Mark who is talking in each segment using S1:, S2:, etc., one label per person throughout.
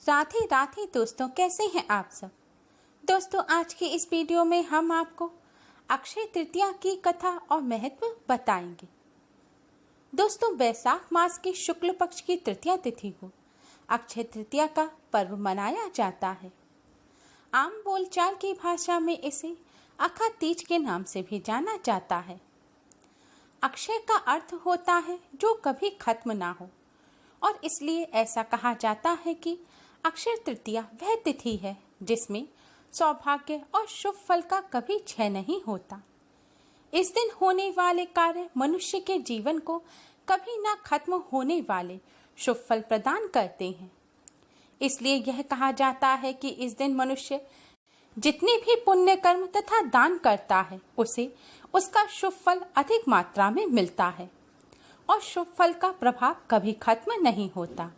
S1: राधे राधे दोस्तों, कैसे हैं आप सब। दोस्तों, आज की इस वीडियो में हम आपको अक्षय तृतीया की कथा और महत्व बताएंगे। दोस्तों, वैशाख मास की शुक्ल पक्ष की तृतीया तिथि को अक्षय तृतीया का पर्व मनाया जाता है। आम बोलचाल की भाषा में इसे अखा तीज के नाम से भी जाना जाता है। अक्षय का अर्थ होता है जो कभी खत्म ना हो, और इसलिए ऐसा कहा जाता है कि अक्षय तृतीया वह तिथि है जिसमें सौभाग्य और शुभ फल का कभी क्षय नहीं होता। इस दिन होने वाले कार्य मनुष्य के जीवन को कभी ना खत्म होने वाले शुभ फल प्रदान करते हैं। इसलिए यह कहा जाता है कि इस दिन मनुष्य जितने भी पुण्य कर्म तथा दान करता है उसे उसका शुभ फल अधिक मात्रा में मिलता है, और शुभ फल का प्रभाव कभी खत्म नहीं होता।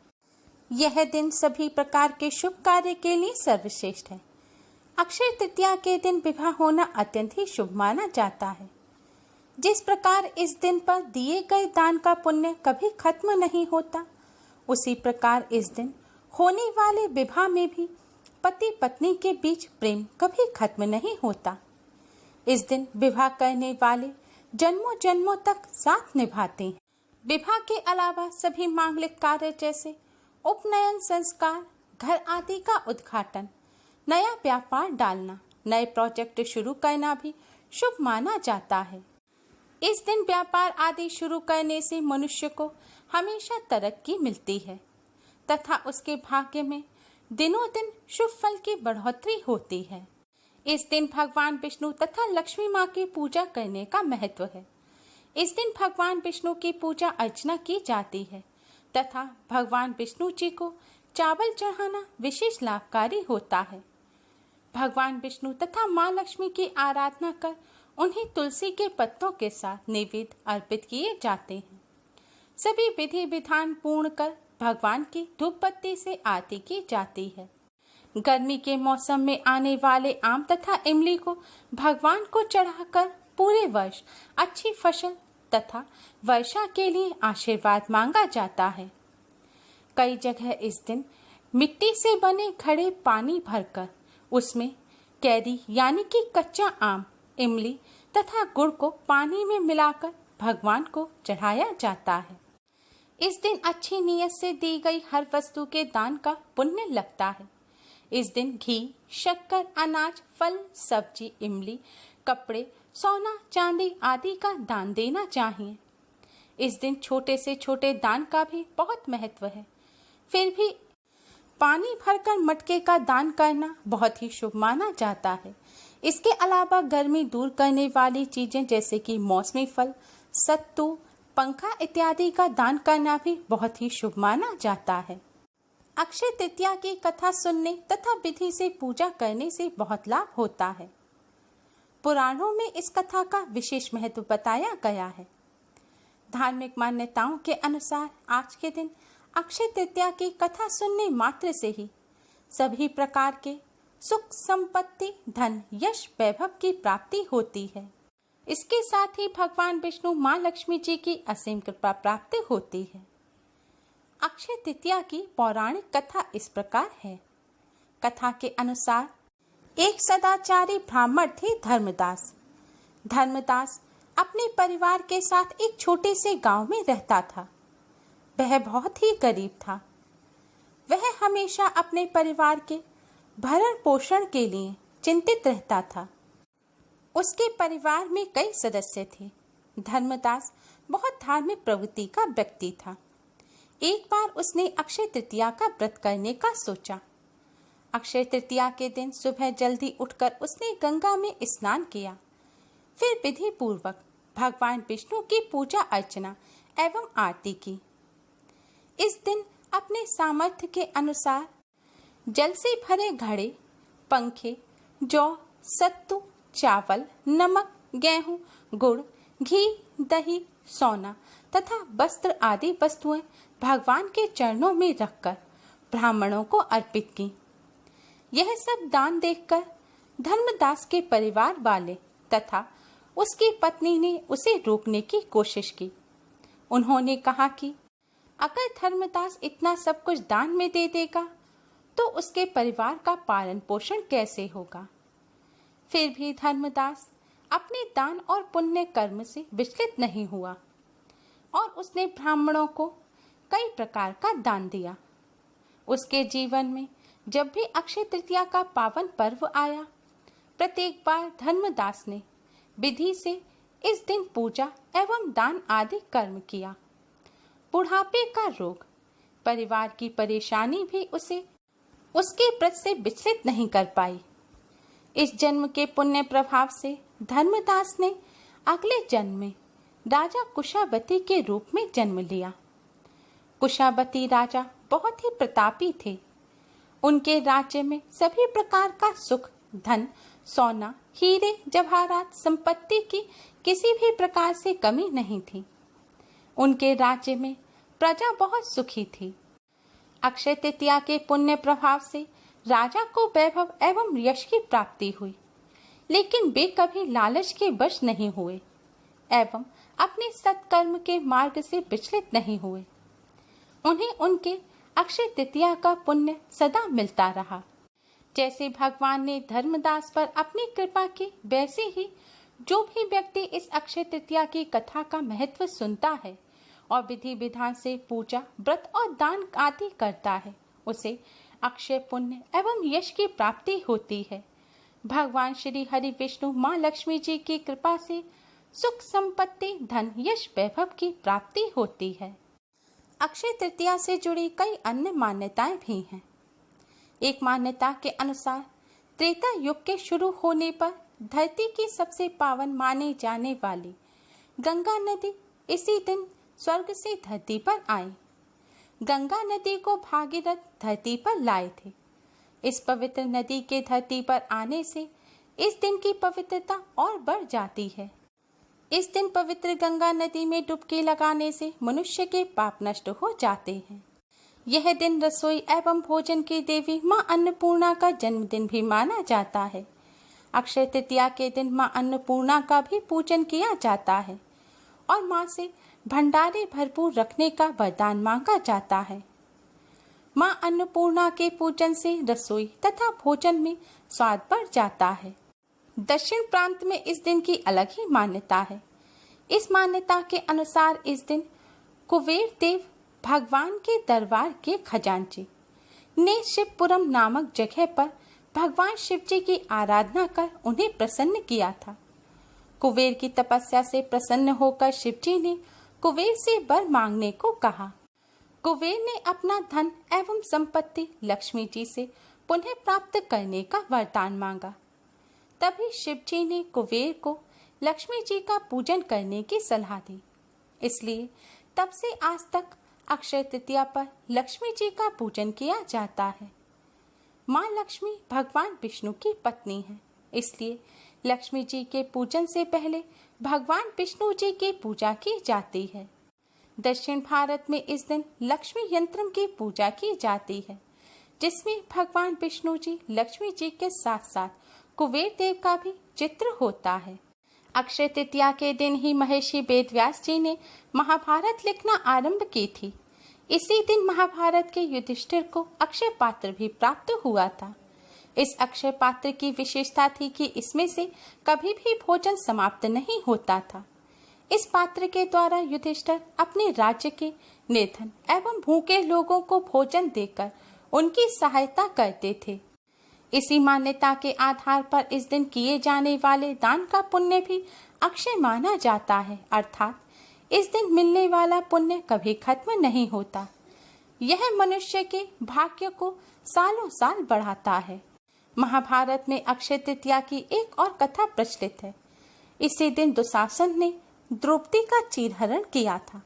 S1: यह दिन सभी प्रकार के शुभ कार्य के लिए सर्वश्रेष्ठ है। अक्षय तृतीया के दिन विवाह होना अत्यंत ही शुभ माना जाता है। जिस प्रकार इस दिन पर दिए गए दान का पुण्य कभी खत्म नहीं होता, उसी प्रकार इस दिन होने वाले विवाह में भी पति पत्नी के बीच प्रेम कभी खत्म नहीं होता। इस दिन विवाह करने वाले जन्मों जन्मों तक साथ निभाते हैं। विवाह के अलावा सभी मांगलिक कार्य जैसे उपनयन संस्कार, घर आदि का उद्घाटन, नया व्यापार डालना, नए प्रोजेक्ट शुरू करना भी शुभ माना जाता है। इस दिन व्यापार आदि शुरू करने से मनुष्य को हमेशा तरक्की मिलती है तथा उसके भाग्य में दिनों दिन शुभ फल की बढ़ोतरी होती है। इस दिन भगवान विष्णु तथा लक्ष्मी माँ की पूजा करने का महत्व है। इस दिन भगवान विष्णु की पूजा अर्चना की जाती है तथा भगवान विष्णु जी को चावल चढ़ाना विशेष लाभकारी होता है। भगवान विष्णु तथा माँ लक्ष्मी की आराधना कर उन्हें तुलसी के पत्तों के साथ नैवेद्य अर्पित किए जाते हैं। सभी विधि विधान पूर्ण कर भगवान की धूप बत्ती से आरती की जाती है। गर्मी के मौसम में आने वाले आम तथा इमली को भगवान को चढ़ाकर पूरे वर्ष अच्छी फसल तथा वर्षा के लिए आशीर्वाद मांगा जाता है। कई जगह इस दिन मिट्टी से बने घड़े पानी भरकर उसमें कैरी यानी कि कच्चा आम, इमली तथा गुड़ को पानी में मिलाकर भगवान को चढ़ाया जाता है। इस दिन अच्छी नीयत से दी गई हर वस्तु के दान का पुण्य लगता है। इस दिन घी, शक्कर, अनाज, फल, सब्जी, इमली, कपड़े, सोना, चांदी आदि का दान देना चाहिए। इस दिन छोटे से छोटे दान का भी बहुत महत्व है। फिर भी पानी भरकर मटके का दान करना बहुत ही शुभ माना जाता है। इसके अलावा गर्मी दूर करने वाली चीजें जैसे कि मौसमी फल, सत्तू, पंखा इत्यादि का दान करना भी बहुत ही शुभ माना जाता है। अक्षय तृतीया की कथा सुनने तथा विधि से पूजा करने से बहुत लाभ होता है। पुराणों में इस कथा का विशेष महत्व बताया गया है। धार्मिक मान्यताओं के अनुसार आज के दिन अक्षय तृतीया की कथा सुनने मात्र से ही सभी प्रकार के सुख, संपत्ति, धन, यश, वैभव की प्राप्ति होती है। इसके साथ ही भगवान विष्णु, माँ लक्ष्मी जी की असीम कृपा प्राप्त होती है। अक्षय तृतीया की पौराणिक कथा इस प्रकार है। कथा के अनुसार एक सदाचारी ब्राह्मण थे धर्मदास। धर्मदास अपने परिवार के साथ एक छोटे से गांव में रहता था। वह बहुत ही गरीब था। वह हमेशा अपने परिवार के भरण पोषण के लिए चिंतित रहता था। उसके परिवार में कई सदस्य थे। धर्मदास बहुत धार्मिक प्रवृत्ति का व्यक्ति था। एक बार उसने अक्षय तृतीया का व्रत करने का सोचा। अक्षय तृतीया के दिन सुबह जल्दी उठकर उसने गंगा में स्नान किया। फिर विधि पूर्वक भगवान विष्णु की पूजा अर्चना एवं आरती की। इस दिन अपने सामर्थ्य के अनुसार जल से भरे घड़े, पंखे, जौ, सत्तू, चावल, नमक, गेहूं, गुड़, घी, दही, सोना तथा वस्त्र आदि वस्तुएं भगवान के चरणों में रखकर ब्राह्मणों को अर्पित की। यह सब दान देखकर धर्मदास के परिवार वाले तथा उसकी पत्नी ने उसे रोकने की कोशिश की। उन्होंने कहा कि अगर धर्मदास इतना सब कुछ दान में दे देगा तो उसके परिवार का पालन पोषण कैसे होगा। फिर भी धर्मदास अपने दान और पुण्य कर्म से विचलित नहीं हुआ और उसने ब्राह्मणों को कई प्रकार का दान दिया। उसके जीवन में जब भी अक्षय तृतीया का पावन पर्व आया, प्रत्येक बार धर्मदास ने विधि से इस दिन पूजा एवं दान आदि कर्म किया। बुढ़ापे का रोग, परिवार की परेशानी भी उसे उसके व्रत से विचलित नहीं कर पाई। इस जन्म के पुण्य प्रभाव से धर्मदास ने अगले जन्म में राजा कुशावती के रूप में जन्म लिया। कुशावती राजा बहुत ही प्रतापी थे। उनके राज्य में सभी प्रकार का सुख, धन, सोना, हीरे जवाहरात, संपत्ति की किसी भी प्रकार से कमी नहीं थी। उनके राज्य में प्रजा बहुत सुखी थी। अक्षय तृतीया के पुण्य प्रभाव से राजा को वैभव एवं यश की प्राप्ति हुई, लेकिन वे कभी लालच के वश नहीं हुए एवं अपने सत्कर्म के मार्ग से विचलित नहीं हुए। उन्हें उनके अक्षय तृतीया का पुण्य सदा मिलता रहा। जैसे भगवान ने धर्मदास पर अपनी कृपा की, वैसे ही जो भी व्यक्ति इस अक्षय तृतीया की कथा का महत्व सुनता है और विधि विधान से पूजा, व्रत और दान आदि करता है, उसे अक्षय पुण्य एवं यश की प्राप्ति होती है। भगवान श्री हरि विष्णु माँ लक्ष्मी जी की कृपा से सुख, संपत्ति, धन, यश, वैभव की प्राप्ति होती है। अक्षय तृतीया से जुड़ी कई अन्य मान्यताएं भी हैं। एक मान्यता के अनुसार त्रेता युग के शुरू होने पर धरती की सबसे पावन माने जाने वाली गंगा नदी इसी दिन स्वर्ग से धरती पर आई। गंगा नदी को भागीरथ धरती पर लाए थे। इस पवित्र नदी के धरती पर आने से इस दिन की पवित्रता और बढ़ जाती है। इस दिन पवित्र गंगा नदी में डुबकी लगाने से मनुष्य के पाप नष्ट हो जाते हैं। यह दिन रसोई एवं भोजन की देवी माँ अन्नपूर्णा का जन्मदिन भी माना जाता है। अक्षय तृतीया के दिन माँ अन्नपूर्णा का भी पूजन किया जाता है और माँ से भंडारे भरपूर रखने का वरदान मांगा जाता है। माँ अन्नपूर्णा के पूजन से रसोई तथा भोजन में स्वाद बढ़ जाता है। दक्षिण प्रांत में इस दिन की अलग ही मान्यता है। इस मान्यता के अनुसार इस दिन कुबेर देव भगवान के दरबार के खजांची ने शिवपुरम नामक जगह पर भगवान शिव जी की आराधना कर उन्हें प्रसन्न किया था। कुबेर की तपस्या से प्रसन्न होकर शिव जी ने कुबेर से वर मांगने को कहा। कुबेर ने अपना धन एवं संपत्ति लक्ष्मी जी से पुनः प्राप्त करने का वरदान मांगा। तभी शिव जी ने कुबेर को लक्ष्मी जी का पूजन करने की सलाह दी। इसलिए तब से आज तक अक्षय तृतीया पर लक्ष्मी जी का पूजन किया जाता है। माँ लक्ष्मी भगवान विष्णु की पत्नी है, इसलिए लक्ष्मी जी के पूजन से पहले भगवान विष्णु जी की पूजा की जाती है। दक्षिण भारत में इस दिन लक्ष्मी यंत्रम की पूजा की जाती है, जिसमें भगवान विष्णु जी लक्ष्मी जी के साथ साथ कुबेर देव का भी चित्र होता है। अक्षय तृतीया के दिन ही महर्षि वेदव्यास जी ने महाभारत लिखना आरंभ की थी। इसी दिन महाभारत के युधिष्ठिर को अक्षय पात्र भी प्राप्त हुआ था। इस अक्षय पात्र की विशेषता थी कि इसमें से कभी भी भोजन समाप्त नहीं होता था। इस पात्र के द्वारा युधिष्ठिर अपने राज्य के निर्धन एवं भूखे लोगों को भोजन देकर उनकी सहायता करते थे। इसी मान्यता के आधार पर इस दिन किए जाने वाले दान का पुण्य भी अक्षय माना जाता है, अर्थात इस दिन मिलने वाला पुण्य कभी खत्म नहीं होता। यह मनुष्य के भाग्य को सालों साल बढ़ाता है। महाभारत में अक्षय तृतीया की एक और कथा प्रचलित है। इसी दिन दुशासन ने द्रौपदी का चीरहरण किया था।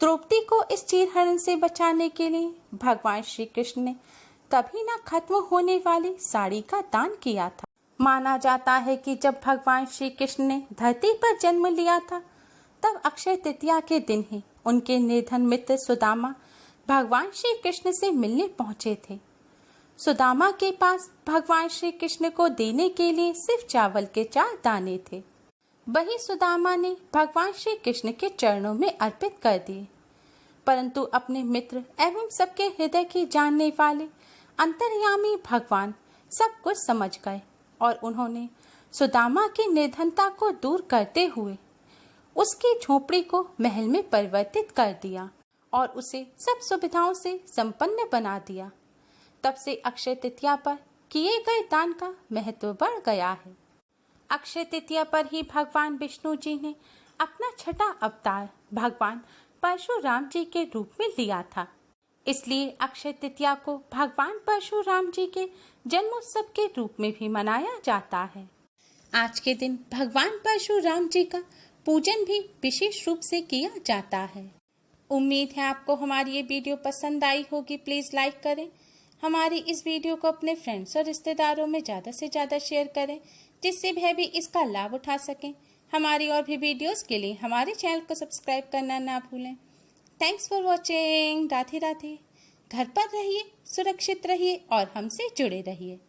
S1: द्रौपदी को इस चीरहरण से बचाने के लिए भगवान श्री कृष्ण ने कभी न खत्म होने वाली साड़ी का दान किया था। माना जाता है कि जब भगवान श्री कृष्ण ने धरती पर जन्म लिया था, तब अक्षय तृतीया के दिन ही उनके निर्धन मित्र सुदामा भगवान श्री कृष्ण से मिलने पहुंचे थे। सुदामा के पास भगवान श्री कृष्ण को देने के लिए सिर्फ चावल के 4 दाने थे। वही सुदामा ने भगवान श्री कृष्ण के चरणों में अर्पित कर दिए, परंतु अपने मित्र एवं सबके हृदय की जानने वाले अंतर्यामी भगवान सब कुछ समझ गए और उन्होंने सुदामा की निर्धनता को दूर करते हुए उसकी झोपड़ी को महल में परिवर्तित कर दिया और उसे सब सुविधाओं से संपन्न बना दिया। तब से अक्षय तृतीया पर किए गए दान का महत्व बढ़ गया है। अक्षय तृतीया पर ही भगवान विष्णु जी ने अपना छठा अवतार भगवान परशुराम जी के रूप में लिया था। इसलिए अक्षय तृतीया को भगवान परशुराम जी के जन्मोत्सव के रूप में भी मनाया जाता है। आज के दिन भगवान परशुराम जी का पूजन भी विशेष रूप से किया जाता है। उम्मीद है आपको हमारी ये वीडियो पसंद आई होगी। प्लीज लाइक करें, हमारी इस वीडियो को अपने फ्रेंड्स और रिश्तेदारों में ज़्यादा से ज़्यादा शेयर करें, जिससे वह भी इसका लाभ उठा सकें। हमारी और भी वीडियोस के लिए हमारे चैनल को सब्सक्राइब करना ना भूलें। Thanks for watching. Radhe Radhe. घर पर रहिए, सुरक्षित रहिए और हमसे जुड़े रहिए।